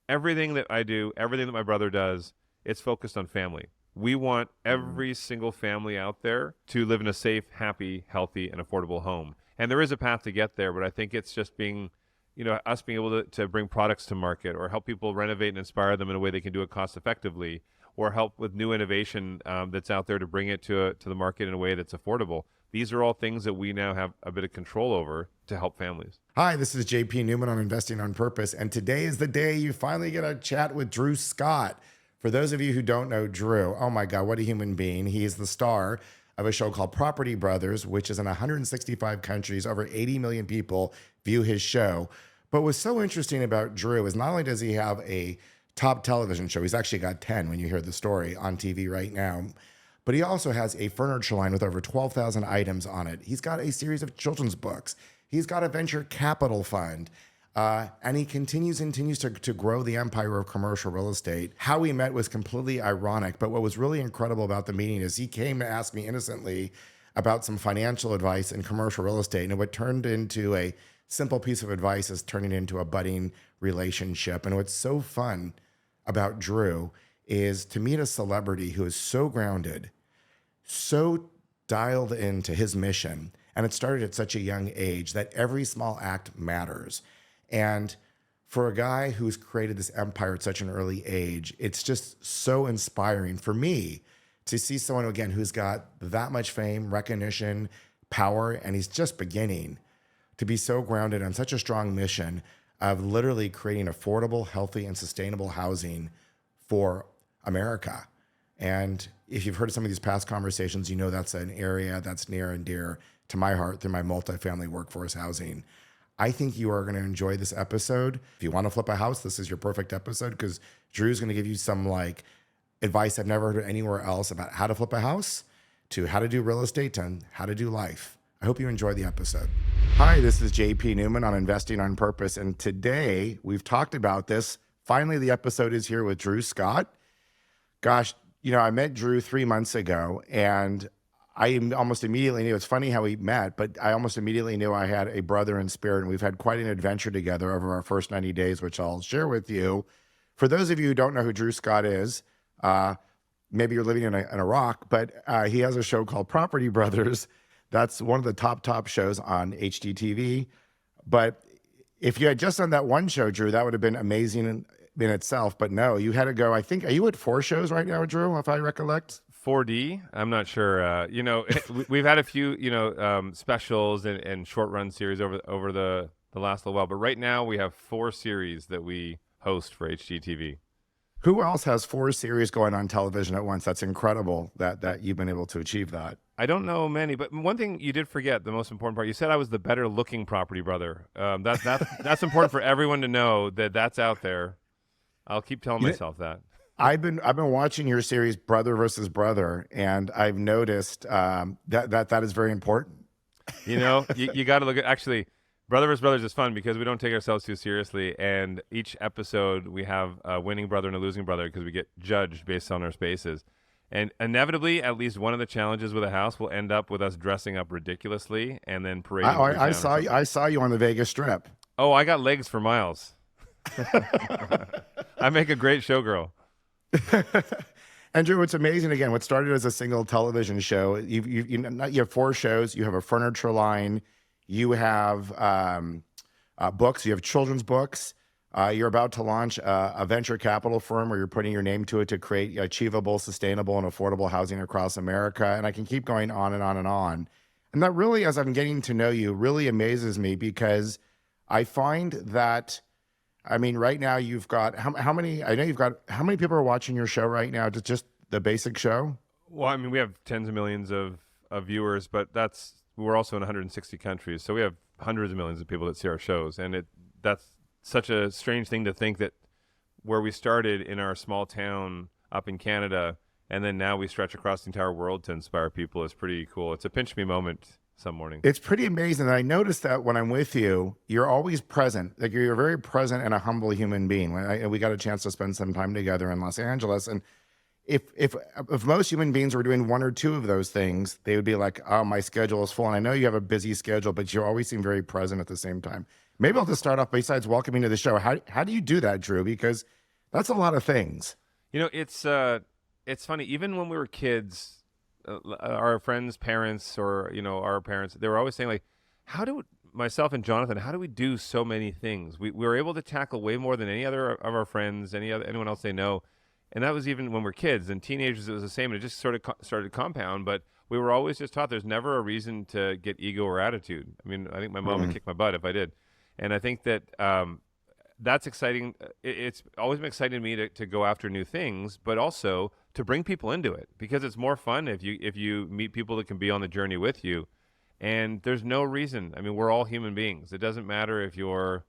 everything that I do, everything that my brother does, it's focused on family. We want Mm. every single family out there to live in a safe, happy, healthy, and affordable home. And there is a path to get there, but I think it's just being, us being able to bring products to market or help people renovate and inspire them in a way they can do it cost effectively, or help with new innovation that's out there to bring it to the market in a way that's affordable. These are all things that we now have a bit of control over to help families. Hi, this is JP Newman on Investing on Purpose, and today is the day you finally get a chat with Drew Scott. For those of you who don't know Drew, oh my God, what a human being. He is the star of a show called Property Brothers, which is in 165 countries. Over 80 million people view his show. But what's so interesting about Drew is not only does he have a top television show, he's actually got 10 when you hear the story on TV right now, but he also has a furniture line with over 12,000 items on it. He's got a series of children's books. He's got a venture capital fund. And he continues to grow the empire of commercial real estate. How we met was completely ironic, but what was really incredible about the meeting is he came to ask me innocently about some financial advice in commercial real estate, and what turned into a simple piece of advice is turning into a budding relationship. And what's so fun about Drew is to meet a celebrity who is so grounded, so dialed into his mission, and it started at such a young age that every small act matters. And for a guy who's created this empire at such an early age, it's just so inspiring for me to see someone, again, who's got that much fame, recognition, power, and he's just beginning to be so grounded on such a strong mission of literally creating affordable, healthy, and sustainable housing for America. And if you've heard some of these past conversations, you know that's an area that's near and dear to my heart through my multifamily workforce housing. I think you are going to enjoy this episode. If you want to flip a house, this is your perfect episode because Drew's going to give you some advice I've never heard anywhere else about how to flip a house, to how to do real estate, and how to do life. I hope you enjoy the episode. Hi, this is JP Newman on Investing on Purpose. And today we've talked about this. Finally, the episode is here with Drew Scott. Gosh, I met Drew 3 months ago, and I almost immediately knew, it's funny how we met, but I almost immediately knew I had a brother in spirit, and we've had quite an adventure together over our first 90 days, which I'll share with you. For those of you who don't know who Drew Scott is, maybe you're living in a rock, but he has a show called Property Brothers. That's one of the top shows on HGTV. But if you had just done that one show, Drew, that would have been amazing in itself. But no, you had to go, I think, are you at 4 shows right now, Drew, if I recollect? 4D. I'm not sure. We've had a few, specials and short run series over the last little while, but right now we have 4 series that we host for HGTV. Who else has 4 series going on television at once? That's incredible that you've been able to achieve that. I don't know many, but one thing you did forget, the most important part. You said I was the better looking property brother. That's important for everyone to know that's out there. I'll keep telling myself that. I've been watching your series Brother versus Brother, and I've noticed that is very important. You got to look at, actually, Brother vs. Brothers is fun because we don't take ourselves too seriously, and each episode we have a winning brother and a losing brother because we get judged based on our spaces. And inevitably, at least one of the challenges with a house will end up with us dressing up ridiculously and then parading. I saw you on the Vegas Strip. Oh, I got legs for miles. I make a great showgirl. Andrew, what's amazing, again, what started as a single television show, you have 4 shows, you have a furniture line, you have books, you have children's books, you're about to launch a venture capital firm where you're putting your name to it to create achievable, sustainable, and affordable housing across America, and I can keep going on and on and on. And that really, as I'm getting to know you, really amazes me because I find that, right now you've got how many people are watching your show right now? Just the basic show? Well, we have tens of millions of viewers, but we're also in 160 countries. So we have hundreds of millions of people that see our shows. And that's such a strange thing to think that where we started in our small town up in Canada, and then now we stretch across the entire world to inspire people is pretty cool. It's a pinch me moment some morning. It's pretty amazing. I noticed that when I'm with you, you're always present. Like you're very present and a humble human being. We got a chance to spend some time together in Los Angeles, and if most human beings were doing one or two of those things, they would be like, oh, my schedule is full. And I know you have a busy schedule, but you always seem very present at the same time. Maybe I'll just start off besides welcoming to the show. How do you do that, Drew? Because that's a lot of things. It's funny. Even when we were kids, our friends' parents or our parents, they were always saying like, "How do myself and Jonathan? How do we do so many things? We were able to tackle way more than any other of our friends, anyone else they know." And that was even when we were kids and teenagers. It was the same. And it just sort of started to compound. But we were always just taught there's never a reason to get ego or attitude. I mean, I think my mom would kick my butt if I did. And I think that that's exciting. It's always been exciting to me to go after new things, but also to bring people into it because it's more fun if you meet people that can be on the journey with you. And there's no reason. I mean, we're all human beings. It doesn't matter if you're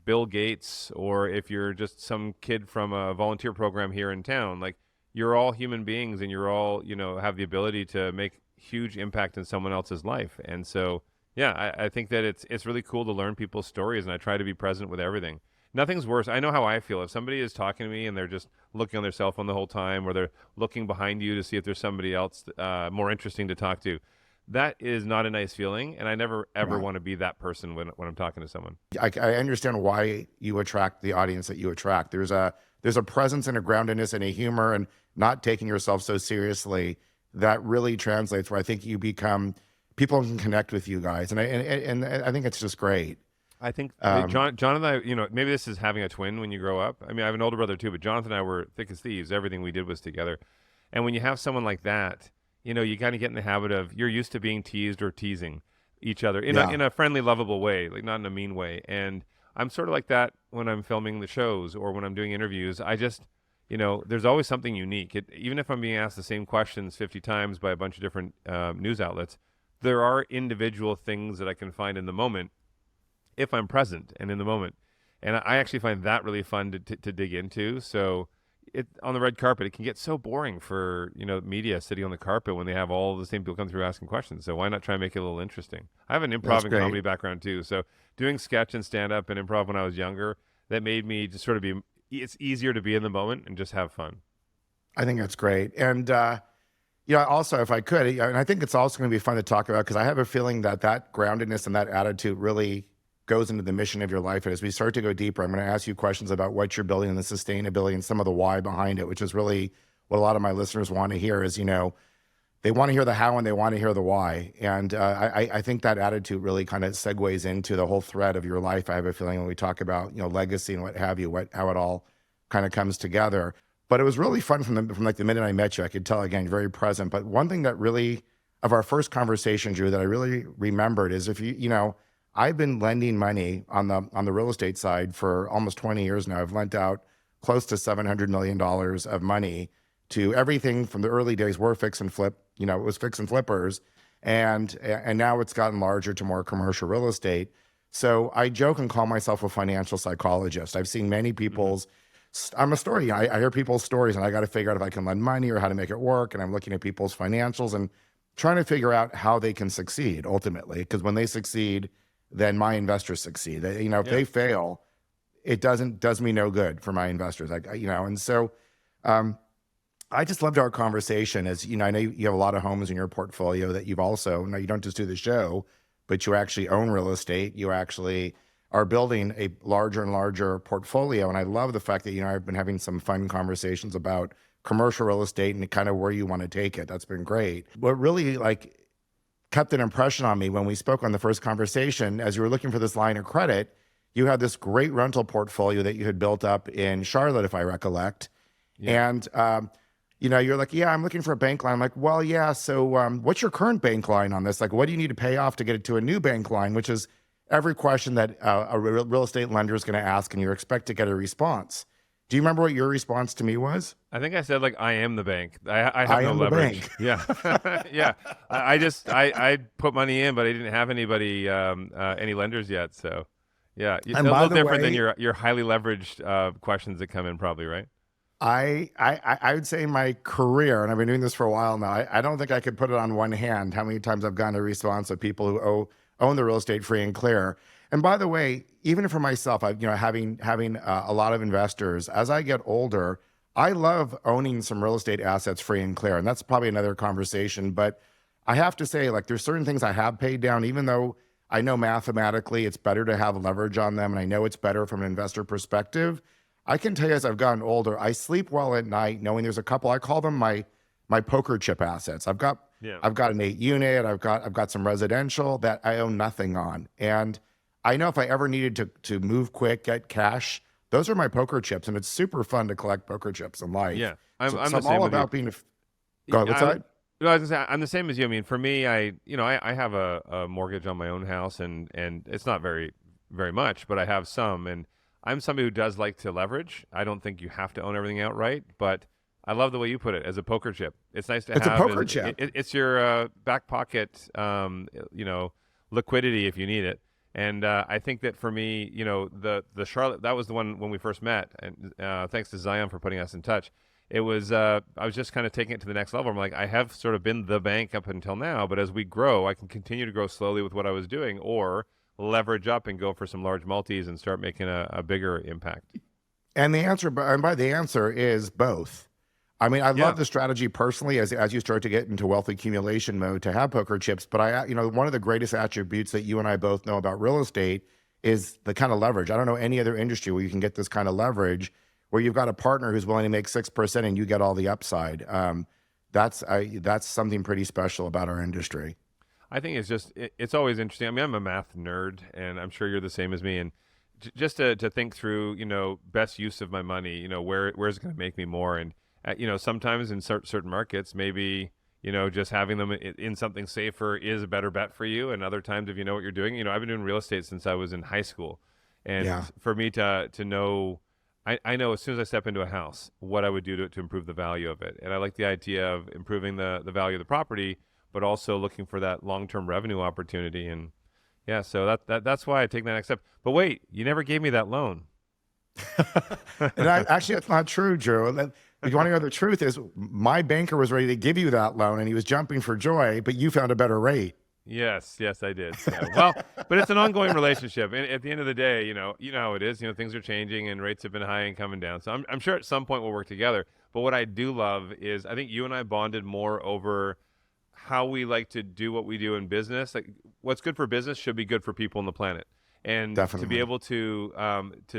Bill Gates or if you're just some kid from a volunteer program here in town. Like, you're all human beings and you're all, have the ability to make huge impact in someone else's life. And so, yeah, I think that it's really cool to learn people's stories, and I try to be present with everything. Nothing's worse. I know how I feel. If somebody is talking to me and they're just looking on their cell phone the whole time, or they're looking behind you to see if there's somebody else more interesting to talk to, that is not a nice feeling, and I never ever want to be that person when I'm talking to someone. I understand why you attract the audience that you attract. There's a presence and a groundedness and a humor and not taking yourself so seriously that really translates where I think you become people can connect with you guys, and I think it's just great. I think John and I, maybe this is having a twin when you grow up. I mean, I have an older brother too, but Jonathan and I were thick as thieves. Everything we did was together, and when you have someone like that, you kind of get in the habit of you're used to being teased or teasing each other in a friendly, lovable way, like not in a mean way. And I'm sort of like that when I'm filming the shows or when I'm doing interviews. I just, there's always something unique. Even if I'm being asked the same questions 50 times by a bunch of different news outlets, there are individual things that I can find in the moment if I'm present and in the moment. And I actually find that really fun to dig into. So on the red carpet, it can get so boring for, media sitting on the carpet when they have all the same people come through asking questions. So why not try and make it a little interesting? I have an improv and comedy background too. So doing sketch and stand-up and improv when I was younger, that made me just sort of it's easier to be in the moment and just have fun. I think that's great. And, also, if I could, and I think it's also going to be fun to talk about because I have a feeling that groundedness and that attitude really goes into the mission of your life. And as we start to go deeper, I'm going to ask you questions about what you're building and the sustainability and some of the why behind it, which is really what a lot of my listeners want to hear is, they want to hear the how and they want to hear the why. And I think that attitude really kind of segues into the whole thread of your life. I have a feeling when we talk about, legacy and what have you, how it all kind of comes together. But it was really fun from like the minute I met you. I could tell, again, very present. But one thing that really, of our first conversation, Drew, that I really remembered is if I've been lending money on the real estate side for almost 20 years now. I've lent out close to $700 million of money to everything from the early days were fix and flip. It was fix and flippers. And now it's gotten larger to more commercial real estate. So I joke and call myself a financial psychologist. I've seen many people's, I'm a story. I hear people's stories and I got to figure out if I can lend money or how to make it work. And I'm looking at people's financials and trying to figure out how they can succeed ultimately. Because when they succeed, then my investors succeed. If they fail, it does me no good for my investors. And so I just loved our conversation as, I know you have a lot of homes in your portfolio that you've also, now you don't just do the show, but you actually own real estate. You actually are building a larger and larger portfolio. And I love the fact that, I've been having some fun conversations about commercial real estate and kind of where you want to take it. That's been great. What really kept an impression on me when we spoke on the first conversation, as you were looking for this line of credit, you had this great rental portfolio that you had built up in Charlotte, if I recollect. Yeah. And, you're like, yeah, I'm looking for a bank line. I'm like, well, yeah. So what's your current bank line on this? Like, what do you need to pay off to get it to a new bank line, which is every question that a real estate lender is going to ask, and you expect to get a response. Do you remember what your response to me was? I think I said I am the bank. I have no leverage. Yeah, yeah. I put money in, but I didn't have anybody any lenders yet. So yeah, it's a little different than your highly leveraged questions that come in, probably, right? I would say my career, and I've been doing this for a while now. I don't think I could put it on one hand how many times I've gotten a response of people who own the real estate free and clear. And by the way, even for myself, having a lot of investors, as I get older, I love owning some real estate assets free and clear, and that's probably another conversation. But I have to say, like, there's certain things I have paid down, even though I know mathematically it's better to have leverage on them, and I know it's better from an investor perspective. I can tell you as I've gotten older, I sleep well at night knowing there's a couple. I call them my poker chip assets. Yeah. I've got an 8 unit. I've got some residential that I own nothing on, and I know if I ever needed to move quick, get cash, those are my poker chips, and it's super fun to collect poker chips in life. Yeah. So, I'm so the I'm same all with you. about being. Go ahead. What's that? No, I was gonna say, I'm the same as you. I mean, for me, I have a mortgage on my own house, and it's not very much, but I have some, and I'm somebody who does like to leverage. I don't think you have to own everything outright, but I love the way you put it as a poker chip. It's nice to It's a have. poker chip. It's your back pocket, liquidity if you need it. And I think that for me, the Charlotte, that was the one when we first met, and thanks to Zion for putting us in touch. It was I was just kind of taking it to the next level. I'm like, I have sort of been the bank up until now, but as we grow, I can continue to grow slowly with what I was doing, or leverage up and go for some large multis and start making a bigger impact. And the answer, and by the answer is both. I mean, I Yeah. love the strategy personally as you start to get into wealth accumulation mode to have poker chips. But one of the greatest attributes that you and I both know about real estate is the kind of leverage. I don't know any other industry where you can get this kind of leverage, where you've got a partner who's willing to make 6% and you get all the upside. That's something pretty special about our industry. I think it's always interesting. I mean, I'm a math nerd, and I'm sure you're the same as me. And just to think through, best use of my money, where's it going to make me more? And sometimes in certain markets, maybe just having them in something safer is a better bet for you. And other times, if you know what you're doing, I've been doing real estate since I was in high school, and Yeah. for me to know. I know as soon as I step into a house, what I would do to improve the value of it. And I like the idea of improving the value of the property, but also looking for that long-term revenue opportunity. And yeah, so that's why I take that next step. But wait, you never gave me that loan. And actually, that's not true, Drew. If you want to know the truth is, my banker was ready to give you that loan, and he was jumping for joy, but you found a better rate. Yes, I did. So, well, but it's an ongoing relationship, and at the end of the day, you know how it is. Things are changing, and rates have been high and coming down. So I'm sure at some point we'll work together. But what I do love is I think you and I bonded more over how we like to do what we do in business. Like, what's good for business should be good for people on the planet. And to Definitely. be able to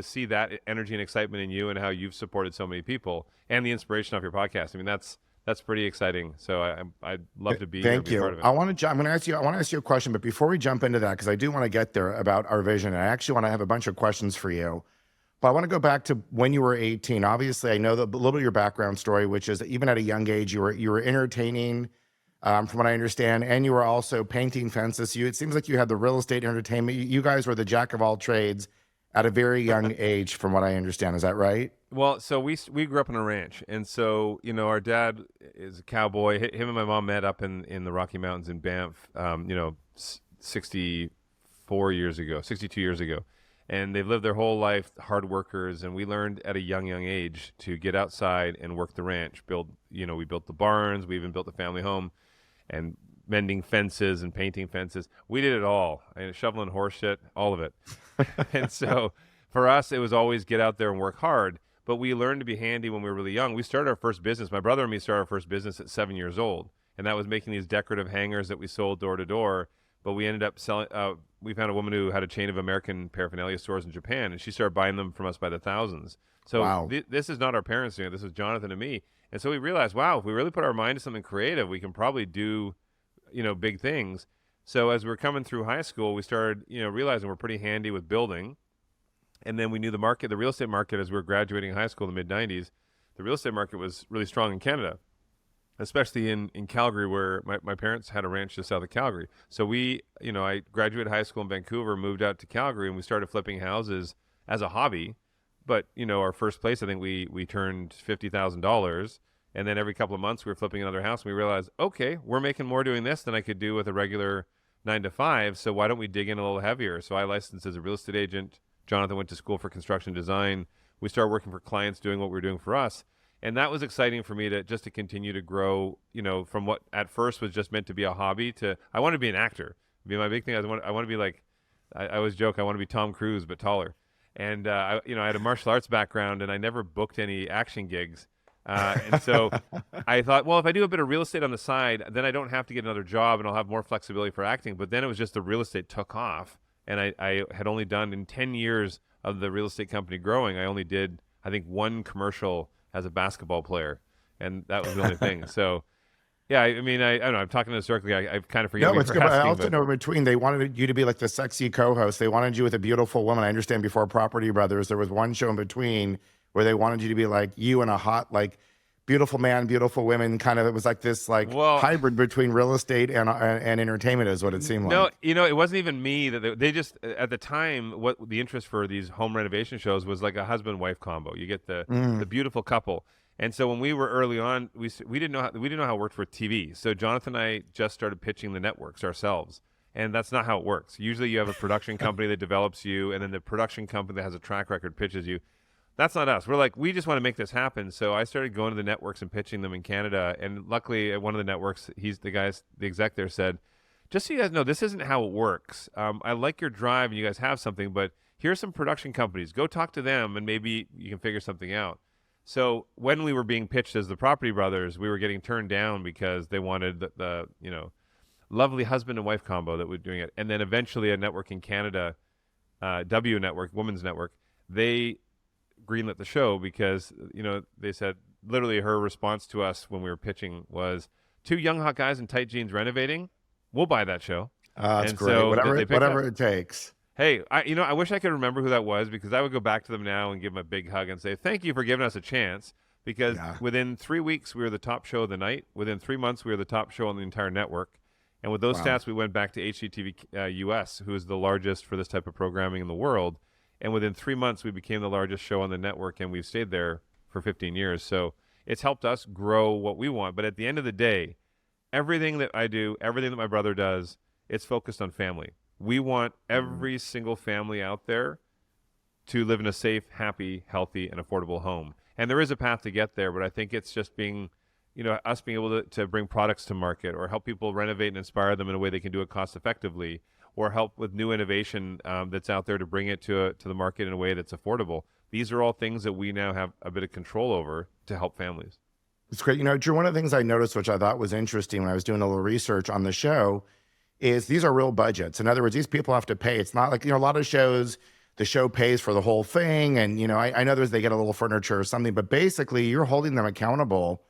see that energy and excitement in you and how you've supported so many people and the inspiration of your podcast. I mean, that's pretty exciting. So I'd love to be here and Thank be a part you. of it. I want to ask you a question, but before we jump into that, because I do want to get there about our vision, and I actually want to have a bunch of questions for you. But I want to go back to when you were 18. Obviously, I know a little bit of your background story, which is that even at a young age, you were entertaining, from what I understand, and you were also painting fences. It seems like you had the real estate entertainment. You guys were the jack of all trades at a very young age, from what I understand. Is that right? Well, so we grew up on a ranch, and so our dad is a cowboy. Him and my mom met up in the Rocky Mountains in Banff, 62 years ago, and they've lived their whole life hard workers. And we learned at a young age to get outside and work the ranch. We built the barns. We even built the family home, and mending fences and painting fences. We did it all. Shoveling horse shit, all of it. And so for us, it was always get out there and work hard. But we learned to be handy when we were really young. We started our first business. My brother and me started our first business at 7 years old, and that was making these decorative hangers that we sold door to door. But we ended up selling. We found a woman who had a chain of American paraphernalia stores in Japan, and she started buying them from us by the thousands. So Wow. This is not our parents doing it. This is Jonathan and me. And so we realized, wow, if we really put our mind to something creative, we can probably do, big things. So as we were coming through high school, we started, realizing we're pretty handy with building. And then we knew the real estate market, as we were graduating high school in the mid-90s, the real estate market was really strong in Canada, especially in Calgary, where my parents had a ranch just south of Calgary. So I graduated high school in Vancouver, moved out to Calgary, and we started flipping houses as a hobby. But, our first place, I think we turned $50,000. And then every couple of months we were flipping another house, and we realized, okay, we're making more doing this than I could do with a regular 9 to 5. So why don't we dig in a little heavier? So I licensed as a real estate agent. Jonathan went to school for construction design. We started working for clients doing what we were doing for us. And that was exciting for me to continue to grow, from what at first was just meant to be a hobby to, I want to be an actor. My big thing. I want to be like, I always joke, I want to be Tom Cruise, but taller. And, I had a martial arts background, and I never booked any action gigs. And so I thought, well, if I do a bit of real estate on the side, then I don't have to get another job and I'll have more flexibility for acting. But then it was just the real estate took off. And I had only done in 10 years of the real estate company growing, I only did, I think, one commercial as a basketball player. And that was the only thing. So, yeah, I mean, I don't know. I'm talking historically. I kind of forget No, me it's for good. But I asking. also But know in between they wanted you to be like the sexy co-host. They wanted you with a beautiful woman. I understand before Property Brothers, there was one show in between where they wanted you to be like you and a hot, like beautiful man, beautiful women. Kind of, it was like this like well, hybrid between real estate and entertainment is what it seemed no, like. it wasn't even me that they just at the time. What the interest for these home renovation shows was like a husband-wife combo. You get the Mm. beautiful couple. And so when we were early on, we didn't know how it worked for TV. So Jonathan and I just started pitching the networks ourselves, and that's not how it works. Usually, you have a production company that develops you, and then the production company that has a track record pitches you. That's not us. We're like, we just want to make this happen. So I started going to the networks and pitching them in Canada. And luckily, at one of the networks, the exec there said, just so you guys know, this isn't how it works. I like your drive and you guys have something, but here's some production companies. Go talk to them and maybe you can figure something out. So when we were being pitched as the Property Brothers, we were getting turned down because they wanted the lovely husband and wife combo that was doing it. And then eventually a network in Canada, W Network, Women's Network, they greenlit the show because, they said literally her response to us when we were pitching was, two young hot guys in tight jeans renovating, we'll buy that show. That's And great. so Whatever, they picked whatever up. it takes. Hey, I wish I could remember who that was because I would go back to them now and give them a big hug and say, thank you for giving us a chance. Because Yeah. within 3 weeks, we were the top show of the night. Within 3 months, we were the top show on the entire network. And with those Wow. stats, we went back to HGTV US, who is the largest for this type of programming in the world. And within 3 months, we became the largest show on the network, and we've stayed there for 15 years. So it's helped us grow what we want. But at the end of the day, everything that I do, everything that my brother does, it's focused on family. We want every single family out there to live in a safe, happy, healthy, and affordable home. And there is a path to get there, but I think it's just being, us being able to bring products to market or help people renovate and inspire them in a way they can do it cost effectively, or help with new innovation that's out there to bring it to the market in a way that's affordable. These are all things that we now have a bit of control over to help families. It's great. Drew, one of the things I noticed, which I thought was interesting when I was doing a little research on the show, is these are real budgets. In other words, these people have to pay. It's not like, a lot of shows, the show pays for the whole thing. And, I know they get a little furniture or something, but basically you're holding them accountable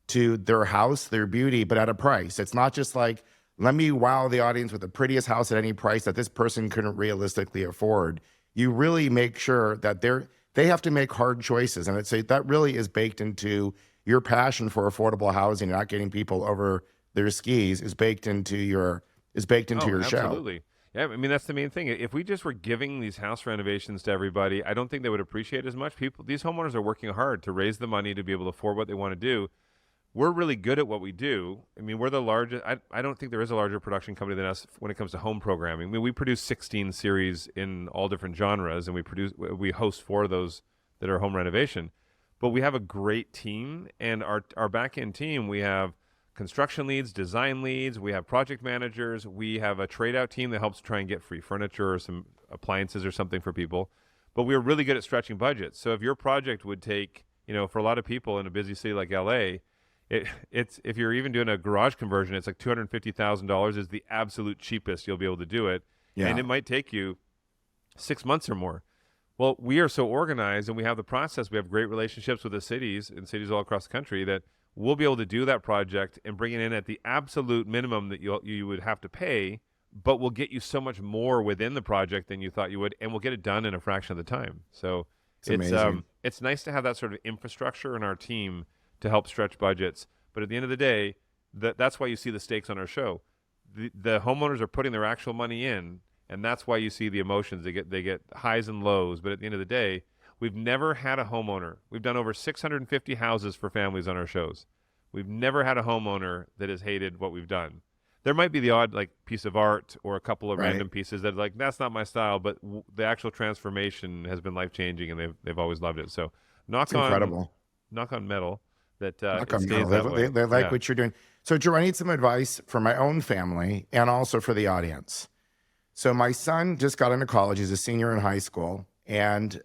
to their house, their beauty, but at a price. It's not just like, let me wow the audience with the prettiest house at any price that this person couldn't realistically afford. You really make sure that they have to make hard choices. And that really is baked into your passion for affordable housing and not getting people over their skis is baked into your show. Absolutely. Yeah, I mean, that's the main thing. If we just were giving these house renovations to everybody, I don't think they would appreciate it as much. These homeowners are working hard to raise the money to be able to afford what they want to do. We're really good at what we do. I mean, we're the largest. I don't think there is a larger production company than us when it comes to home programming. I mean, we produce 16 series in all different genres, and we host 4 of those that are home renovation. But we have a great team, and our back end team, we have construction leads, design leads, we have project managers, we have a trade out team that helps try and get free furniture or some appliances or something for people. But we're really good at stretching budgets. So if your project would take, for a lot of people in a busy city like LA, it's if you're even doing a garage conversion, it's like $250,000 is the absolute cheapest you'll be able to do it. Yeah. And it might take you 6 months or more. Well, we are so organized and we have the process. We have great relationships with the cities and cities all across the country that we'll be able to do that project and bring it in at the absolute minimum that you would have to pay, but we'll get you so much more within the project than you thought you would, and we'll get it done in a fraction of the time. So It's amazing. It's nice to have that sort of infrastructure in our team to help stretch budgets. But at the end of the day, that's why you see the stakes on our show. The homeowners are putting their actual money in, and that's why you see the emotions. They get highs and lows. But at the end of the day, we've never had a homeowner. We've done over 650 houses for families on our shows. We've never had a homeowner that has hated what we've done. There might be the odd piece of art or a couple of random pieces that that's not my style, but the actual transformation has been life-changing, and they've always loved it. So Incredible. Knock on metal that Knock it on stays metal. that way. They like Yeah. what you're doing. So, Drew, I need some advice for my own family and also for the audience. So my son just got into college. He's a senior in high school. And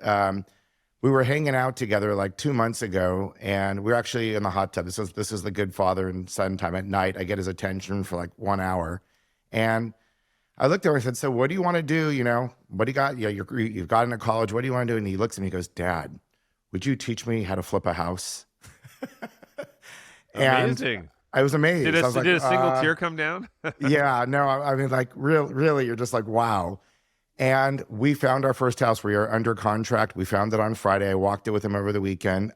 we were hanging out together like 2 months ago, and we were actually in the hot tub. This is the good father and son time at night. I get his attention for like 1 hour, and I looked at him and said, "So what do you want to do? You know, what do you got? Yeah, you've got into college. What do you want to do?" And he looks at me, he goes, "Dad, would you teach me how to flip a house?" And Amazing. I was amazed. I was like, Did a single tear come down? yeah, no, I mean, like, really, you're just like, wow. And we found our first house. We are under contract. We found it on Friday. I walked it with him over the weekend.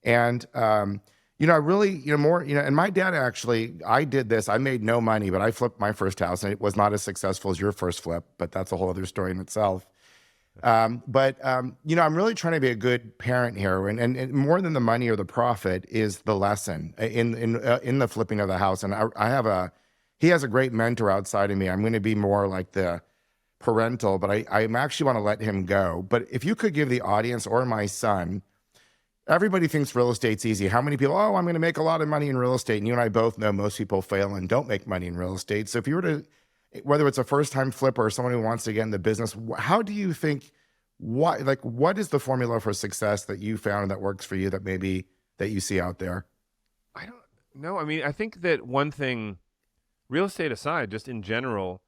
And, I really, more, and my dad actually, I did this. I made no money, but I flipped my first house, and it was not as successful as your first flip, but that's a whole other story in itself. I'm really trying to be a good parent here, and more than the money or the profit is the lesson in the flipping of the house. And he has a great mentor outside of me. I'm going to be more like the parental, but I actually want to let him go. But if you could give the audience or my son, everybody thinks real estate's easy. How many people, oh, I'm going to make a lot of money in real estate. And you and I both know most people fail and don't make money in real estate. So if you were to, whether it's a first-time flipper or someone who wants to get in the business, how do you think, what is the formula for success that you found that works for you that you see out there? I don't know. I mean, I think that one thing, real estate aside, just in general,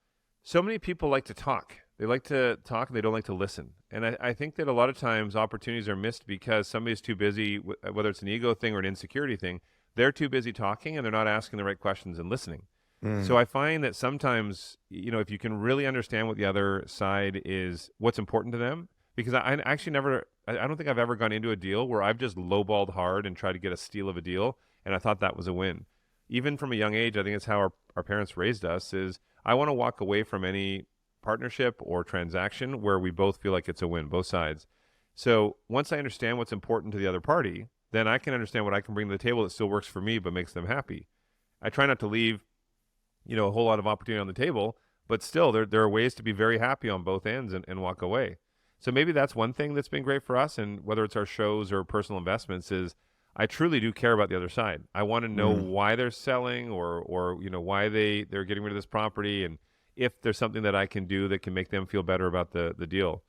so many people like to talk. They like to talk and they don't like to listen. And I think that a lot of times opportunities are missed because somebody's too busy, whether it's an ego thing or an insecurity thing, they're too busy talking and they're not asking the right questions and listening. So I find that sometimes, if you can really understand what the other side is, what's important to them, because I actually I don't think I've ever gone into a deal where I've just lowballed hard and tried to get a steal of a deal. And I thought that was a win. Even from a young age, I think it's how our parents raised us is I want to walk away from any partnership or transaction where we both feel like it's a win, both sides. So once I understand what's important to the other party, then I can understand what I can bring to the table that still works for me but makes them happy. I try not to leave a whole lot of opportunity on the table, but still there are ways to be very happy on both ends and walk away. So maybe that's one thing that's been great for us, and whether it's our shows or personal investments, is I truly do care about the other side. I want to know why they're selling or why they're getting rid of this property, and if there's something that I can do that can make them feel better about the deal.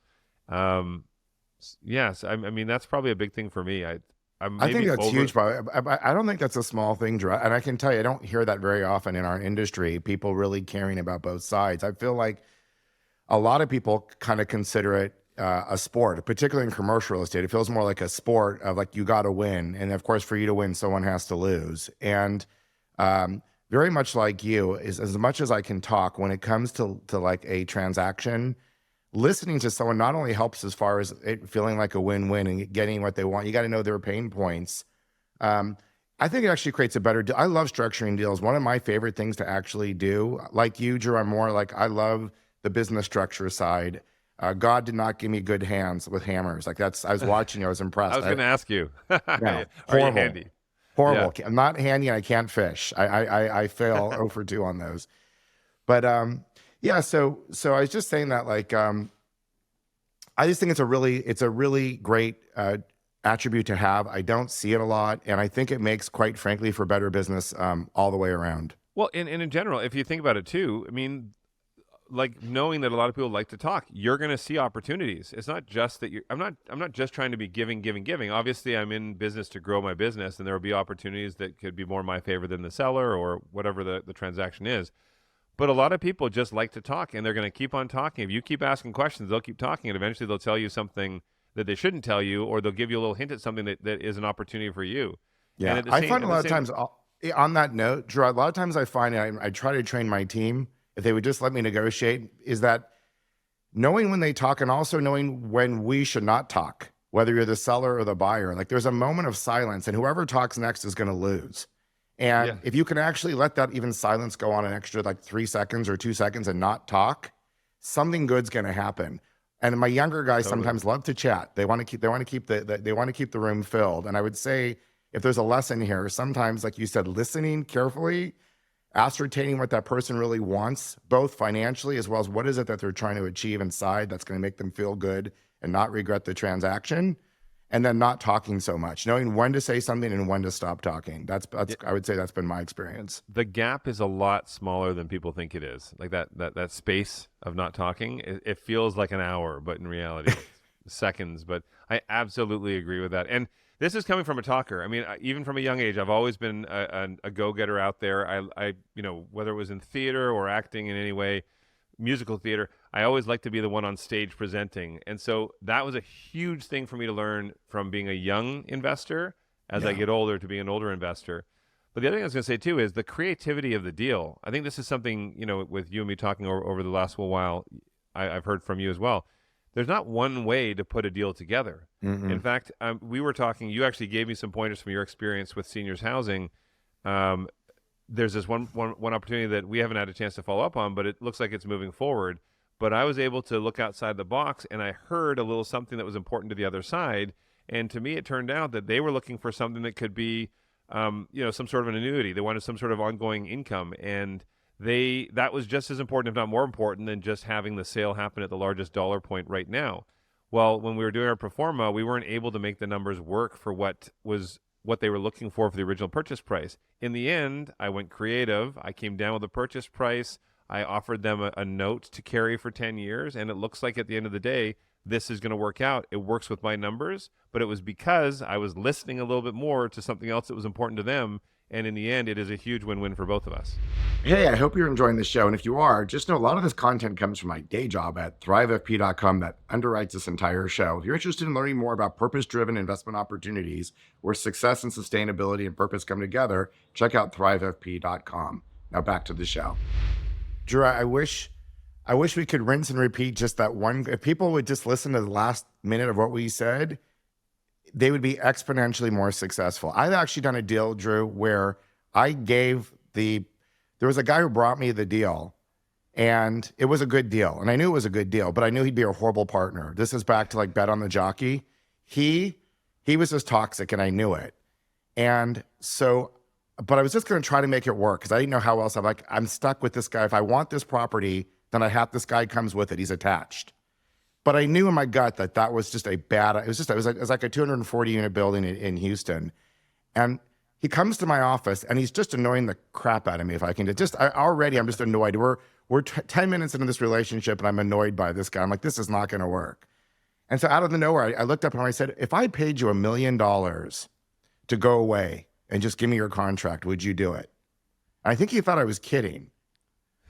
Yes, I mean that's probably a big thing for me. I think that's huge, but I don't think that's a small thing, Drew. And I can tell you, I don't hear that very often in our industry, people really caring about both sides. I feel like a lot of people kind of consider it a sport, particularly in commercial real estate. It feels more like a sport of like, you got to win. And of course, for you to win, someone has to lose. And very much like you, is as much as I can talk, when it comes to like a transaction, listening to someone not only helps as far as it feeling like a win-win and getting what they want, you got to know their pain points. I think it actually creates a better deal. I love structuring deals. One of my favorite things to actually do, like you, Drew, I'm more like, I love the business structure side. God did not give me good hands with hammers. Like I was watching, I was impressed. I was going to ask you, no, are horrible, you handy? horrible. Yeah. I'm not handy and I can't fish. I fail 0 for 2 on those. But yeah, so I was just saying that, like, I just think it's a really great attribute to have. I don't see it a lot, and I think it makes, quite frankly, for better business all the way around. Well, and in general, if you think about it too, I mean, like knowing that a lot of people like to talk, you're going to see opportunities. It's not just that I'm not just trying to be giving. Obviously, I'm in business to grow my business, and there will be opportunities that could be more in my favor than the seller or whatever the transaction is. But a lot of people just like to talk, and they're going to keep on talking. If you keep asking questions, they'll keep talking, and eventually they'll tell you something that they shouldn't tell you, or they'll give you a little hint at something that is an opportunity for you. Yeah, I find a lot of times, on that note, Drew, a lot of times I find, I try to train my team, if they would just let me negotiate, is that knowing when they talk and also knowing when we should not talk, whether you're the seller or the buyer. Like, there's a moment of silence, and whoever talks next is going to lose. And if you can actually let that even silence go on an extra like 3 seconds or 2 seconds and not talk, something good's going to happen. And my younger guys sometimes love to chat. They want to keep the room filled. And I would say, if there's a lesson here, sometimes, like you said, listening carefully, ascertaining what that person really wants, both financially as well as what is it that they're trying to achieve inside that's going to make them feel good and not regret the transaction. And then not talking so much, knowing when to say something and when to stop talking. That's I would say that's been my experience. The gap is a lot smaller than people think it is. Like that space of not talking, it feels like an hour, but in reality, seconds. But I absolutely agree with that. And this is coming from a talker. I mean, even from a young age, I've always been a go-getter out there. Whether it was in theater or acting in any way, musical theater, I always like to be the one on stage presenting. And so that was a huge thing for me to learn from being a young investor as I Yeah. get older to be an older investor. But the other thing I was going to say too is the creativity of the deal. I think this is something, with you and me talking over the last little while, I've heard from you as well. There's not one way to put a deal together. In Mm-mm. fact, we were talking, you actually gave me some pointers from your experience with seniors housing. Um, there's this one opportunity that we haven't had a chance to follow up on, but it looks like it's moving forward. But I was able to look outside the box, and I heard a little something that was important to the other side. And to me, it turned out that they were looking for something that could be, some sort of an annuity. They wanted some sort of ongoing income, and that was just as important, if not more important, than just having the sale happen at the largest dollar point right now. Well, when we were doing our pro forma, we weren't able to make the numbers work for what they were looking for the original purchase price. In the end, I went creative. I came down with a purchase price. I offered them a note to carry for 10 years, and it looks like at the end of the day, this is going to work out. It works with my numbers, but it was because I was listening a little bit more to something else that was important to them. And in the end, it is a huge win-win for both of us. Hey, I hope you're enjoying the show. And if you are, just know a lot of this content comes from my day job at thrivefp.com that underwrites this entire show. If you're interested in learning more about purpose-driven investment opportunities where success and sustainability and purpose come together, check out thrivefp.com. Now back to the show. Drew, I wish we could rinse and repeat just that one. If people would just listen to the last minute of what we said, they would be exponentially more successful. I've actually done a deal, Drew, where there was a guy who brought me the deal, and it was a good deal. And I knew it was a good deal, but I knew he'd be a horrible partner. This is back to like Bet on the Jockey. He was just toxic, and I knew it. And so, but I was just going to try to make it work because I didn't know how else. I'm stuck with this guy. If I want this property, then this guy comes with it. He's attached. But I knew in my gut that was just it was like a 240 unit building in Houston. And he comes to my office and he's just annoying the crap out of me. If I can I'm just annoyed. We're 10 minutes into this relationship and I'm annoyed by this guy. I'm like, this is not going to work. And so out of the nowhere, I looked up and I said, if I paid you $1 million to go away and just give me your contract, would you do it? And I think he thought I was kidding.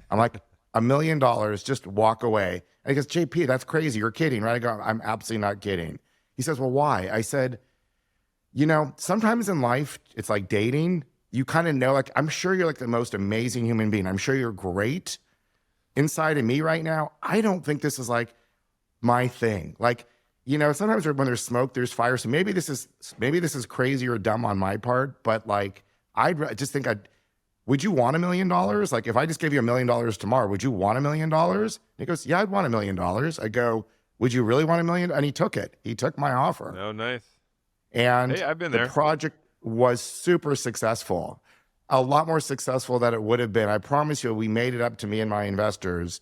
I'm like, $1 million, just walk away. And he goes, JP, that's crazy. You're kidding, right? I go, I'm absolutely not kidding. He says, well, why? I said, sometimes in life, it's like dating. You kind of know, like, I'm sure you're like the most amazing human being. I'm sure you're great. Inside of me right now, I don't think this is like my thing. Like, sometimes when there's smoke, there's fire. So maybe this is crazy or dumb on my part, but like, would you want $1 million? Like, if I just gave you $1 million tomorrow, would you want $1 million? And he goes, yeah, I'd want $1 million. I go, would you really want $1 million? And he took it. He took my offer. Oh, nice. And hey, I've been the there. project was super successful, a lot more successful than it would have been. I promise you, we made it up to me and my investors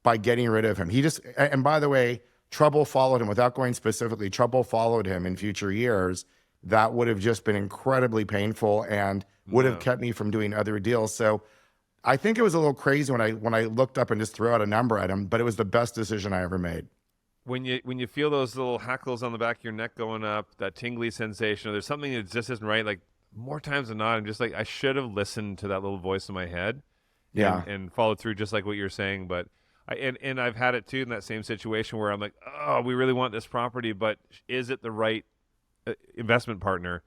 by getting rid of him. And by the way, trouble followed him. Without going specifically, trouble followed him in future years. That would have just been incredibly painful and would have kept me from doing other deals. So I think it was a little crazy when I looked up and just threw out a number at him, but it was the best decision I ever made. When you feel those little hackles on the back of your neck going up, that tingly sensation, or there's something that just isn't right, like more times than not, I'm just like, I should have listened to that little voice in my head and followed through just like what you're saying. But I've had it too in that same situation where I'm like, oh, we really want this property, but is it the right investment partner?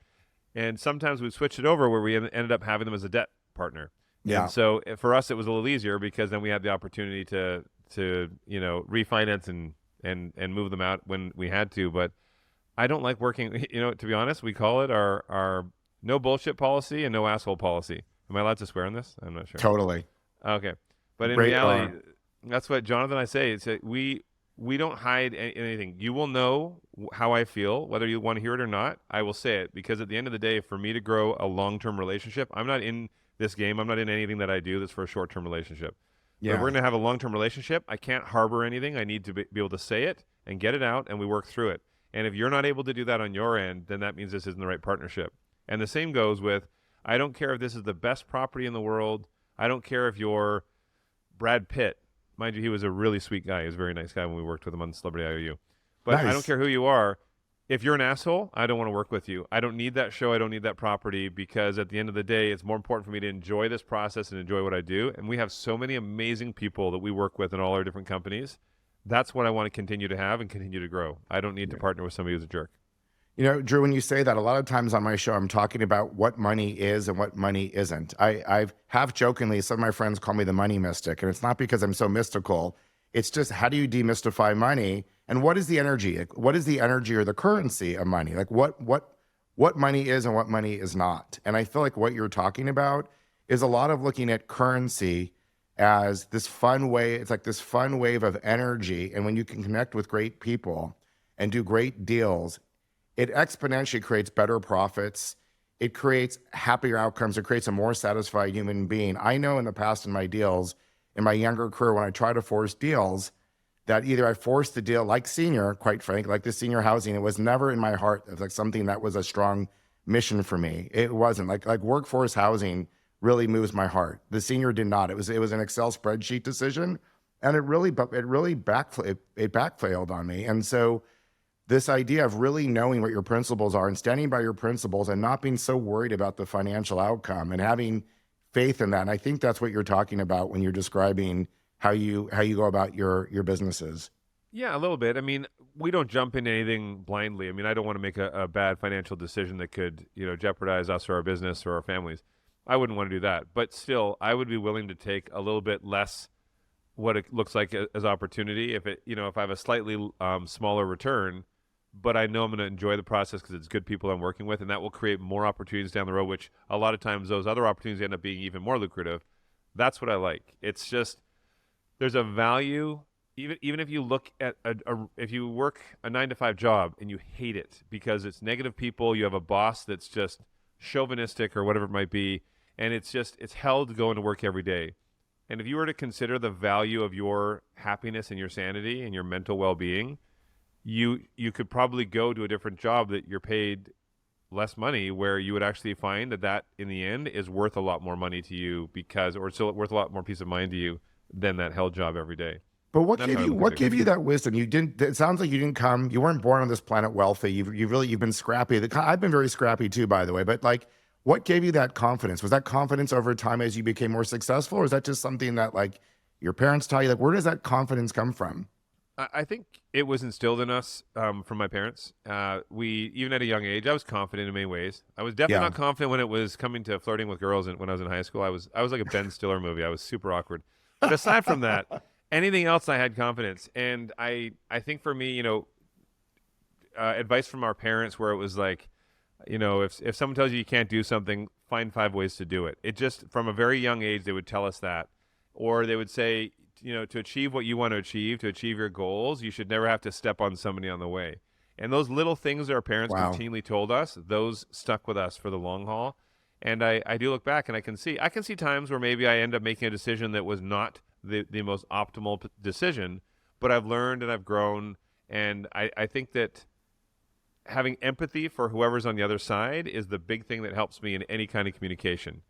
And sometimes we switched it over where we ended up having them as a debt partner. Yeah. And so for us, it was a little easier because then we had the opportunity to refinance and move them out when we had to. But I don't like working, to be honest, we call it our no bullshit policy and no asshole policy. Am I allowed to swear on this? I'm not sure. Totally. Okay. But in Great, reality, that's what Jonathan and I say. It's we don't hide anything. You will know how I feel, whether you want to hear it or not. I will say it because at the end of the day, for me to grow a long-term relationship, I'm not in this game. I'm not in anything that I do that's for a short-term relationship. Yeah. But if we're going to have a long-term relationship, I can't harbor anything. I need to be able to say it and get it out, and we work through it. And if you're not able to do that on your end, then that means this isn't the right partnership. And the same goes with, I don't care if this is the best property in the world. I don't care if you're Brad Pitt. Mind you, he was a really sweet guy. He was a very nice guy when we worked with him on Celebrity IOU. But I don't Nice. care who you are. If you're an asshole, I don't want to work with you. I don't need that show. I don't need that property, because at the end of the day, it's more important for me to enjoy this process and enjoy what I do. And we have so many amazing people that we work with in all our different companies. That's what I want to continue to have and continue to grow. I don't need to partner with somebody who's a jerk. You know, Drew, when you say that, a lot of times on my show, I'm talking about what money is and what money isn't. I've half jokingly, some of my friends call me the money mystic, and it's not because I'm so mystical. It's just, how do you demystify money, and what is the energy? Like, what is the energy or the currency of money? Like what money is and what money is not. And I feel like what you're talking about is a lot of looking at currency as this fun way. It's like this fun wave of energy, and when you can connect with great people and do great deals, it exponentially creates better profits. It creates happier outcomes. It creates a more satisfied human being. I know in the past in my deals, in my younger career, when I try to force deals, that either I forced the deal, like senior, quite frankly, like the senior housing, it was never in my heart of like something that was a strong mission for me. It wasn't like workforce housing really moves my heart. The senior did not. It was an Excel spreadsheet decision, and it really backfailed on me. And so this idea of really knowing what your principles are and standing by your principles and not being so worried about the financial outcome and having faith in that. And I think that's what you're talking about when you're describing how you go about your businesses. Yeah, a little bit. I mean, we don't jump into anything blindly. I mean, I don't want to make a bad financial decision that could, jeopardize us or our business or our families. I wouldn't want to do that. But still, I would be willing to take a little bit less what it looks like as opportunity if I have a slightly smaller return, but I know I'm going to enjoy the process because it's good people I'm working with, and that will create more opportunities down the road, which a lot of times those other opportunities end up being even more lucrative. That's what I like. It's just, there's a value, even if you look at if you work a 9 to 5 job and you hate it because it's negative people, you have a boss that's just chauvinistic or whatever it might be, and it's hell to go into work every day. And if you were to consider the value of your happiness and your sanity and your mental well-being, you could probably go to a different job that you're paid less money, where you would actually find that in the end is worth a lot more money to you, or it's still worth a lot more peace of mind to you than that hell job every day. But what That's gave how I you look what at gave it. you that wisdom? You sounds like you weren't born on this planet wealthy. You've been scrappy. I've been very scrappy too, by the way. But like, what gave you that confidence? Was that confidence over time as you became more successful, or is that just something that like your parents taught you? Like, where does that confidence come from? I think it was instilled in us from my parents. We, even at a young age, I was confident in many ways. I was definitely Yeah. not confident when it was coming to flirting with girls. When I was in high school, I was like a Ben Stiller movie. I was super awkward. But aside from that, anything else, I had confidence. And I think for me, advice from our parents, where it was like, if someone tells you can't do something, find 5 ways to do it. It just, from a very young age, they would tell us that, or they would say, to achieve what you want to achieve your goals, you should never have to step on somebody on the way. And those little things that our parents Wow. continually told us, those stuck with us for the long haul. And I do look back and I can see times where maybe I end up making a decision that was not the most optimal decision, but I've learned and I've grown. And I think that having empathy for whoever's on the other side is the big thing that helps me in any kind of communication.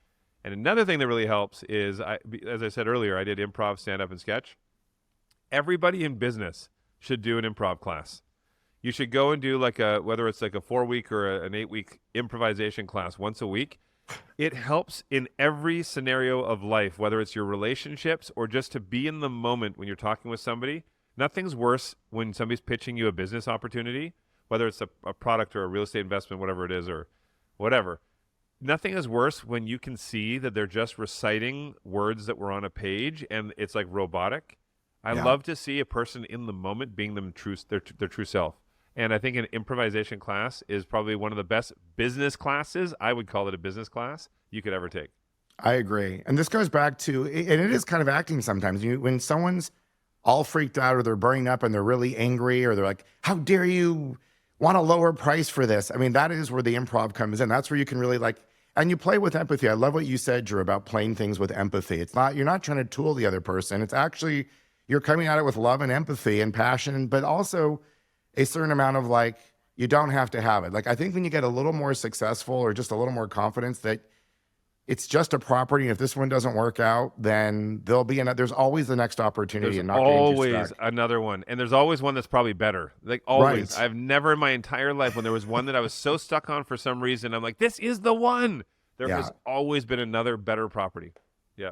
And another thing that really helps is, as I said earlier, I did improv, stand-up, and sketch. Everybody in business should do an improv class. You should go and do whether it's like a 4-week or an 8-week improvisation class once a week. It helps in every scenario of life, whether it's your relationships or just to be in the moment when you're talking with somebody. Nothing's worse when somebody's pitching you a business opportunity, whether it's a product or a real estate investment, whatever it is, or whatever. Nothing is worse when you can see that they're just reciting words that were on a page and it's like robotic. I Yeah. love to see a person in the moment being their true self. And I think an improvisation class is probably one of the best business classes. I would call it a business class you could ever take. I agree. And this goes back to, and it is kind of acting sometimes. When someone's all freaked out or they're burning up and they're really angry or they're like, how dare you want a lower price for this? I mean, that is where the improv comes in. That's where you can really and you play with empathy. I love what you said, Drew, about playing things with empathy. You're not trying to tool the other person. It's actually, you're coming at it with love and empathy and passion, but also a certain amount of you don't have to have it. I think when you get a little more successful or just a little more confidence, that it's just a property. And if this one doesn't work out, then there'll be another. There's always the next opportunity, There's and not getting too always stuck. another one, and there's always one that's probably better. Like always, Right. I've never in my entire life when there was one that I was so stuck on for some reason, I'm like, this is the one. There Yeah. has always been another better property. Yeah.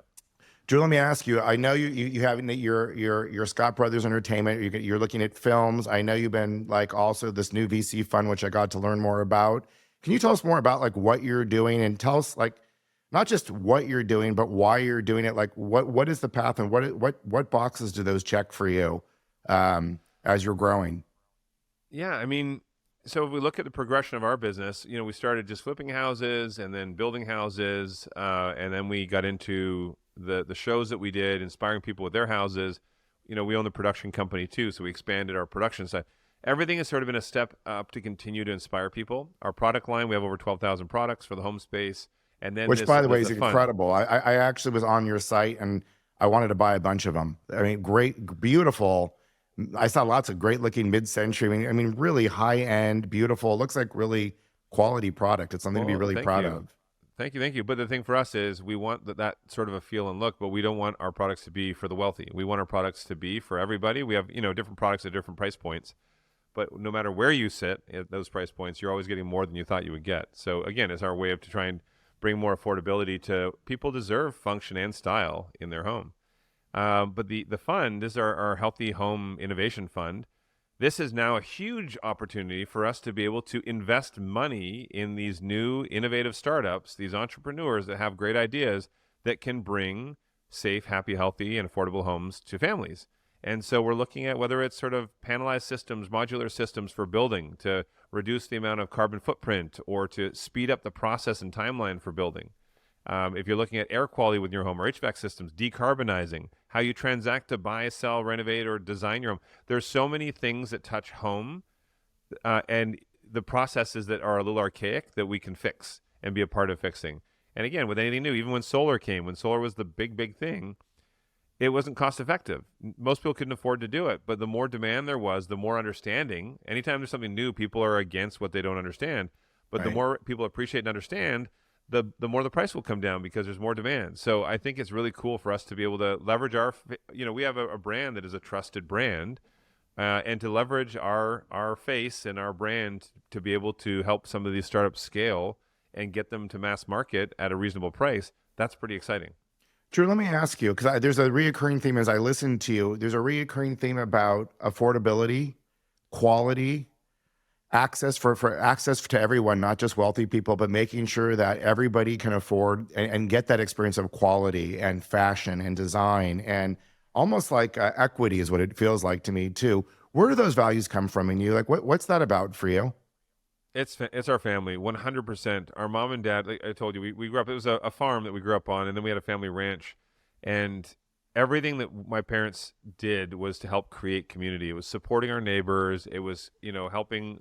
Drew, let me ask you. I know you have your Scott Brothers Entertainment. You're looking at films. I know you've been like also this new VC fund, which I got to learn more about. Can you tell us more about like what you're doing, and tell us like not just what you're doing, but why you're doing it? Like what is the path, and what boxes do those check for you as you're growing? Yeah, I mean, so if we look at the progression of our business, we started just flipping houses and then building houses, and then we got into the shows that we did, inspiring people with their houses. We own the production company too, so we expanded our production side. Everything has sort of been a step up to continue to inspire people. Our product line, we have over 12,000 products for the home space, and then Which, by the way, is fun. incredible. I actually was on your site and I wanted to buy a bunch of them. I mean, great, beautiful. I saw lots of great looking mid-century. I mean, really high end, beautiful. Looks like really quality product. It's something to be Well, really thank proud you. of. Thank you. But the thing for us is we want that sort of a feel and look, but we don't want our products to be for the wealthy. We want our products to be for everybody. We have, different products at different price points, but no matter where you sit at those price points, you're always getting more than you thought you would get. So again, it's our way of to try and bring more affordability to people deserve function and style in their home. But the fund is our Healthy Home Innovation Fund. This is now a huge opportunity for us to be able to invest money in these new innovative startups, these entrepreneurs that have great ideas that can bring safe, happy, healthy, and affordable homes to families. And so we're looking at whether it's sort of panelized systems, modular systems for building to reduce the amount of carbon footprint or to speed up the process and timeline for building. If you're looking at air quality with your home or HVAC systems, decarbonizing, how you transact to buy, sell, renovate, or design your home. There's so many things that touch home and the processes that are a little archaic that we can fix and be a part of fixing. And again, with anything new, even when solar came, when solar was the big thing, it wasn't cost effective. Most people couldn't afford to do it, but the more demand there was, the more understanding. Anytime there's something new, people are against what they don't understand. But the Right. more people appreciate and understand, the more the price will come down because there's more demand. So I think it's really cool for us to be able to leverage we have a brand that is a trusted brand, and to leverage our face and our brand to be able to help some of these startups scale and get them to mass market at a reasonable price. That's pretty exciting. Drew, let me ask you, because there's a reoccurring theme as I listen to you. There's a reoccurring theme about affordability, quality, access for access to everyone, not just wealthy people, but making sure that everybody can afford and get that experience of quality and fashion and design, and almost like equity is what it feels like to me too. Where do those values come from in you? Like, what's that about for you? It's our family, 100%. Our mom and dad, like I told you, we grew up, it was a farm that we grew up on, and then we had a family ranch. And everything that my parents did was to help create community. It was supporting our neighbors. It was, helping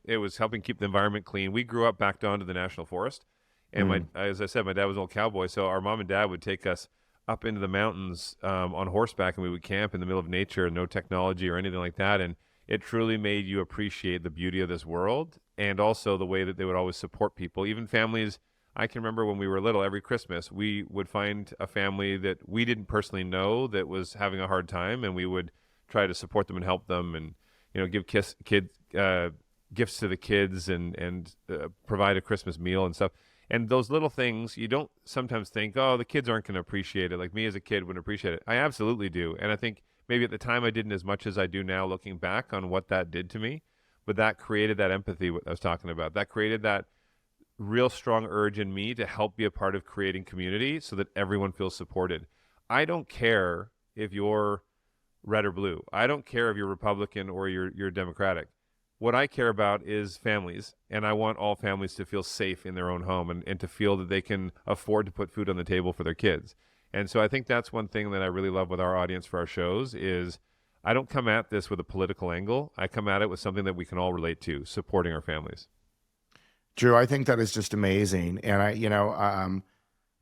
keep the environment clean. We grew up back down to the national forest. And as I said, my dad was an old cowboy. So our mom and dad would take us up into the mountains on horseback, and we would camp in the middle of nature, no technology or anything like that. And it truly made you appreciate the beauty of this world, and also the way that they would always support people, even families. I can remember when we were little, every Christmas, we would find a family that we didn't personally know that was having a hard time, and we would try to support them and help them, and give gifts to the kids, and provide a Christmas meal and stuff. And those little things, you don't sometimes think, oh, the kids aren't going to appreciate it. Like me as a kid wouldn't appreciate it. I absolutely do. And I think maybe at the time I didn't as much as I do now, looking back on what that did to me. But that created that empathy, what I was talking about. That created that real strong urge in me to help be a part of creating community so that everyone feels supported. I don't care if you're red or blue. I don't care if you're Republican or you're Democratic. What I care about is families, and I want all families to feel safe in their own home, and to feel that they can afford to put food on the table for their kids. And so I think that's one thing that I really love with our audience for our shows is I don't come at this with a political angle. I come at it with something that we can all relate to, supporting our families. Drew, I think that is just amazing. And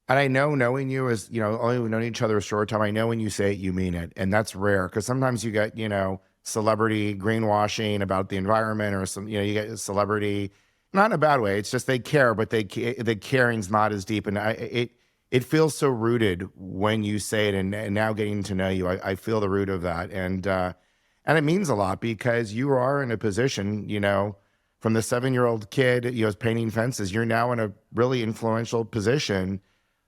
and I know, knowing you as, only we've known each other a short time, I know when you say it, you mean it. And that's rare, because sometimes you get, celebrity greenwashing about the environment, or you get celebrity, not in a bad way. It's just they care, but the caring's not as deep. And it feels so rooted when you say it, and now getting to know you, I feel the root of that. And it means a lot because you are in a position, from the 7-year-old kid, painting fences, you're now in a really influential position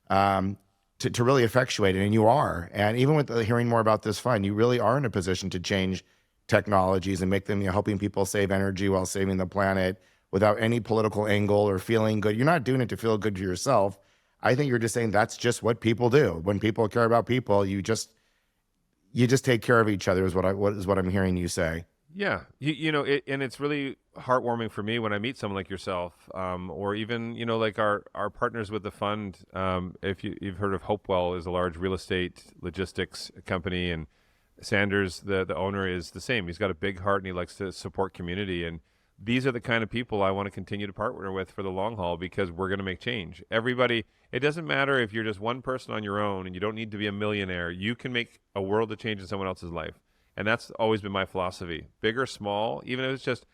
to really effectuate it. And you are. And even with hearing more about this fund, you really are in a position to change technologies and make them, helping people save energy while saving the planet without any political angle or feeling good. You're not doing it to feel good to yourself. I think you're just saying that's just what people do. When people care about people, you just take care of each other is what I'm hearing you say. Yeah, and it's really heartwarming for me when I meet someone like yourself, or even like our partners with the fund. If you've heard of Hopewell, is a large real estate logistics company, and Sanders, the owner, is the same. He's got a big heart and he likes to support community. And these are the kind of people I want to continue to partner with for the long haul because we're going to make change. Everybody, it doesn't matter if you're just one person on your own and you don't need to be a millionaire. You can make a world of change in someone else's life. And that's always been my philosophy. Big or small, even if it's just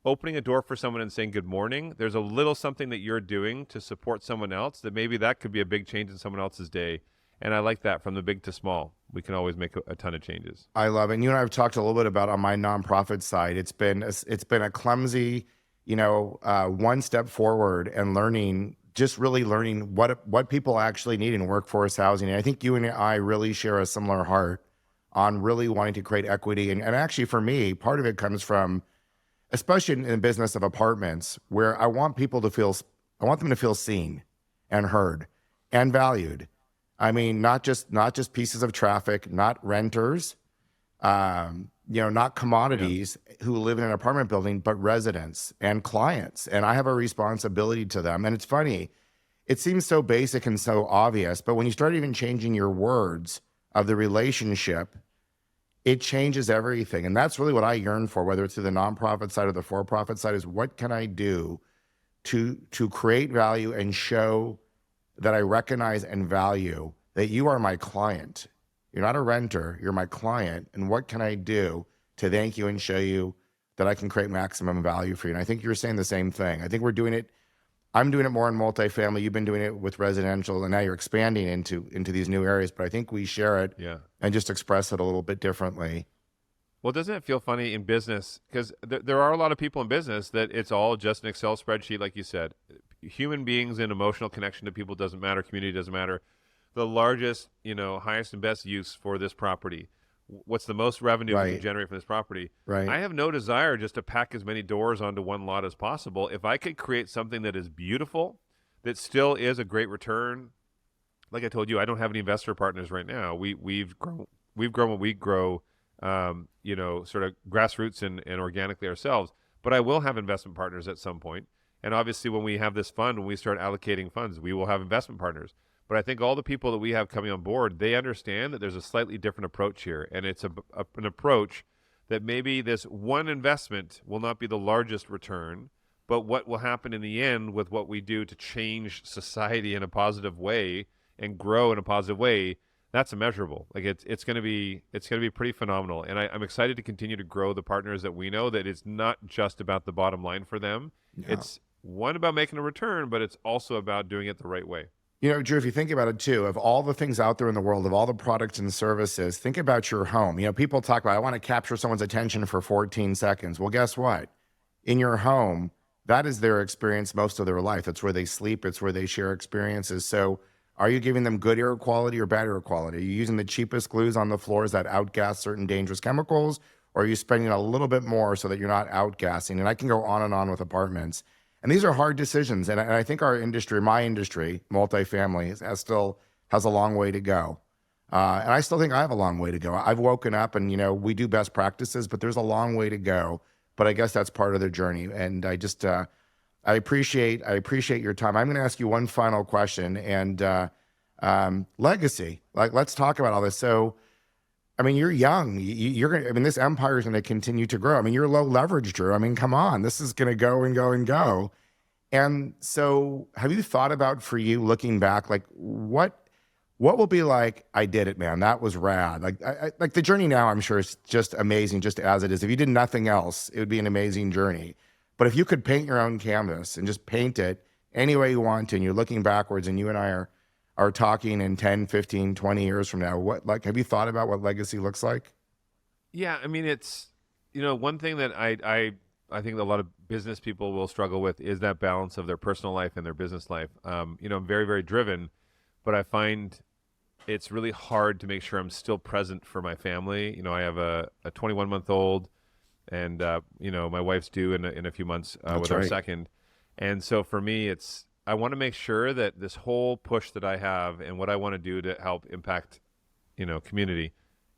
opening a door for someone and saying good morning, there's a little something that you're doing to support someone else that maybe that could be a big change in someone else's day. And I like that. From the big to small, we can always make a ton of changes. I love it. And you and I have talked a little bit about on my nonprofit side. It's been a clumsy, one step forward and really learning what people actually need in workforce housing. And I think you and I really share a similar heart on really wanting to create equity. And actually, for me, part of it comes from, especially in the business of apartments, where I want them to feel seen and heard and valued. I mean, not just pieces of traffic, not renters, not commodities who live in an apartment building, but residents and clients. And I have a responsibility to them. And it's funny, it seems so basic and so obvious, but when you start even changing your words of the relationship, it changes everything. And that's really what I yearn for, whether it's through the nonprofit side or the for-profit side, is what can I do to create value and show that I recognize and value that you are my client. You're not a renter, you're my client. And what can I do to thank you and show you that I can create maximum value for you? And I think you're saying the same thing. I think I'm doing it more in multifamily. You've been doing it with residential, and now you're expanding into these new areas. But I think we share it and just express it a little bit differently. Well, doesn't it feel funny in business? Because there are a lot of people in business that it's all just an Excel spreadsheet, like you said. Human beings and emotional connection to people doesn't matter. Community doesn't matter. The largest, highest and best use for this property. What's the most revenue we can generate from this property? Right. I have no desire just to pack as many doors onto one lot as possible. If I could create something that is beautiful, that still is a great return. Like I told you, I don't have any investor partners right now. We've grown what we grow, sort of grassroots and organically ourselves. But I will have investment partners at some point. And obviously, when we have this fund, when we start allocating funds, we will have investment partners. But I think all the people that we have coming on board, they understand that there's a slightly different approach here. And it's an approach that maybe this one investment will not be the largest return, but what will happen in the end with what we do to change society in a positive way and grow in a positive way, that's immeasurable. Like it's going to be pretty phenomenal. And I'm excited to continue to grow the partners that we know, that it's not just about the bottom line for them. Yeah. It's one about making a return, but it's also about doing it the right way. Drew, if you think about it too, of all the things out there in the world, of all the products and services, think about your home. People talk about, I want to capture someone's attention for 14 seconds. Well, guess what? In your home, that is their experience most of their life. It's where they sleep. It's where they share experiences. So are you giving them good air quality or bad air quality? Are you using the cheapest glues on the floors that outgas certain dangerous chemicals? Or are you spending a little bit more so that you're not outgassing? And I can go on and on with apartments. And these are hard decisions. And I think our industry, my industry, multifamily, still has a long way to go. And I still think I have a long way to go. I've woken up and, we do best practices, but there's a long way to go. But I guess that's part of the journey. And I just, I appreciate your time. I'm going to ask you one final question, and legacy. Like, let's talk about all this. So, I mean, you're young. This empire is going to continue to grow. I mean, you're low leverage, Drew. I mean, come on, this is going to go and go and go. And so, have you thought about, for you, looking back, like what will be like? I did it, man. That was rad. Like the journey now, I'm sure is just amazing, just as it is. If you did nothing else, it would be an amazing journey. But if you could paint your own canvas and just paint it any way you want to, and you're looking backwards, and you and I are talking in 10, 15, 20 years from now, have you thought about what legacy looks like? Yeah, I mean, it's, one thing that I think a lot of business people will struggle with is that balance of their personal life and their business life. I'm very, very driven, but I find it's really hard to make sure I'm still present for my family. I have a 21-month-old, and my wife's due in a few months with our right. second. And so for me, I want to make sure that this whole push that I have and what I want to do to help impact, community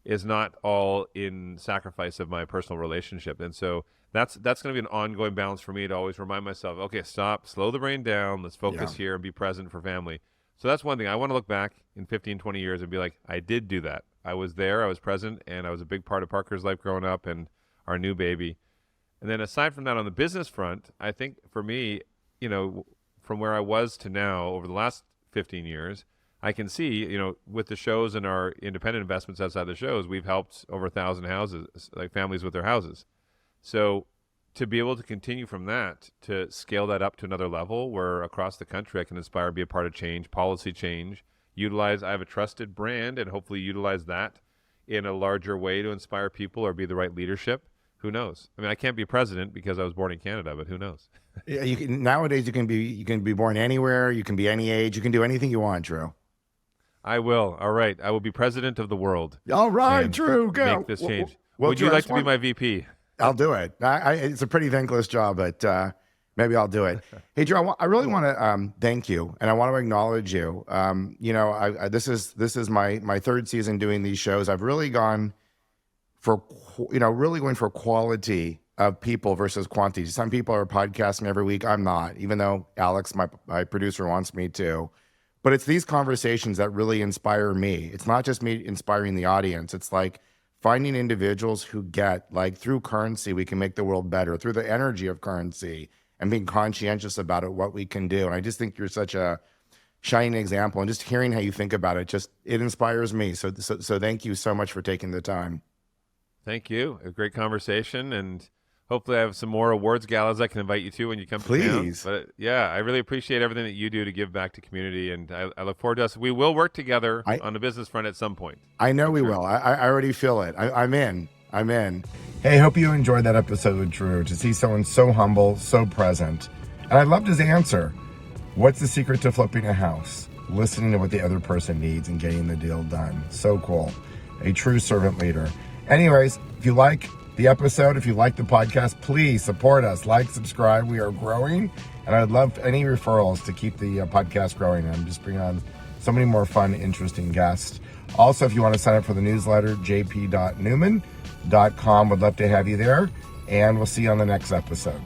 is not all in sacrifice of my personal relationship. And so that's going to be an ongoing balance for me to always remind myself, okay, stop, slow the brain down. Let's focus here and be present for family. So that's one thing. I want to look back in 15, 20 years and be like, I did do that. I was there, I was present, and I was a big part of Parker's life growing up and our new baby. And then aside from that, on the business front, I think for me, from where I was to now over the last 15 years, I can see, with the shows and our independent investments outside the shows, we've helped over 1,000 houses, like families with their houses. So to be able to continue from that, to scale that up to another level where across the country I can inspire, be a part of change, policy change, I have a trusted brand and hopefully utilize that in a larger way to inspire people or be the right leadership. Who knows? I mean, I can't be president because I was born in Canada, but who knows? Yeah, nowadays you can be born anywhere. You can be any age. You can do anything you want, Drew. I will. All right. I will be president of the world. All right, Drew, go. Make this change. Well, Would you like to be my VP? I'll do it. It's a pretty thankless job, but maybe I'll do it. Hey, Drew, I really want to thank you, and I want to acknowledge you. This is my third season doing these shows. I've really gone for quality of people versus quantity. Some people are podcasting every week. I'm not, even though Alex, my producer, wants me to. But it's these conversations that really inspire me. It's not just me inspiring the audience. It's like finding individuals who get, like, through currency, we can make the world better, through the energy of currency, and being conscientious about it, what we can do. And I just think you're such a shining example. And just hearing how you think about it, it inspires me. So thank you so much for taking the time. Thank you. A great conversation. And hopefully I have some more awards galas I can invite you to when you come to town. Please. But yeah, I really appreciate everything that you do to give back to community. And I look forward to us. We will work together on the business front at some point. I know we will. I already feel it. I'm in. Hey, hope you enjoyed that episode with Drew. To see someone so humble, so present. And I loved his answer. What's the secret to flipping a house? Listening to what the other person needs and getting the deal done. So cool. A true servant leader. Anyways, if you like the episode, if you like the podcast, please support us. Like, subscribe. We are growing. And I'd love any referrals to keep the podcast growing. I'm just bringing on so many more fun, interesting guests. Also, if you want to sign up for the newsletter, jp.newman.com. Would love to have you there. And we'll see you on the next episode.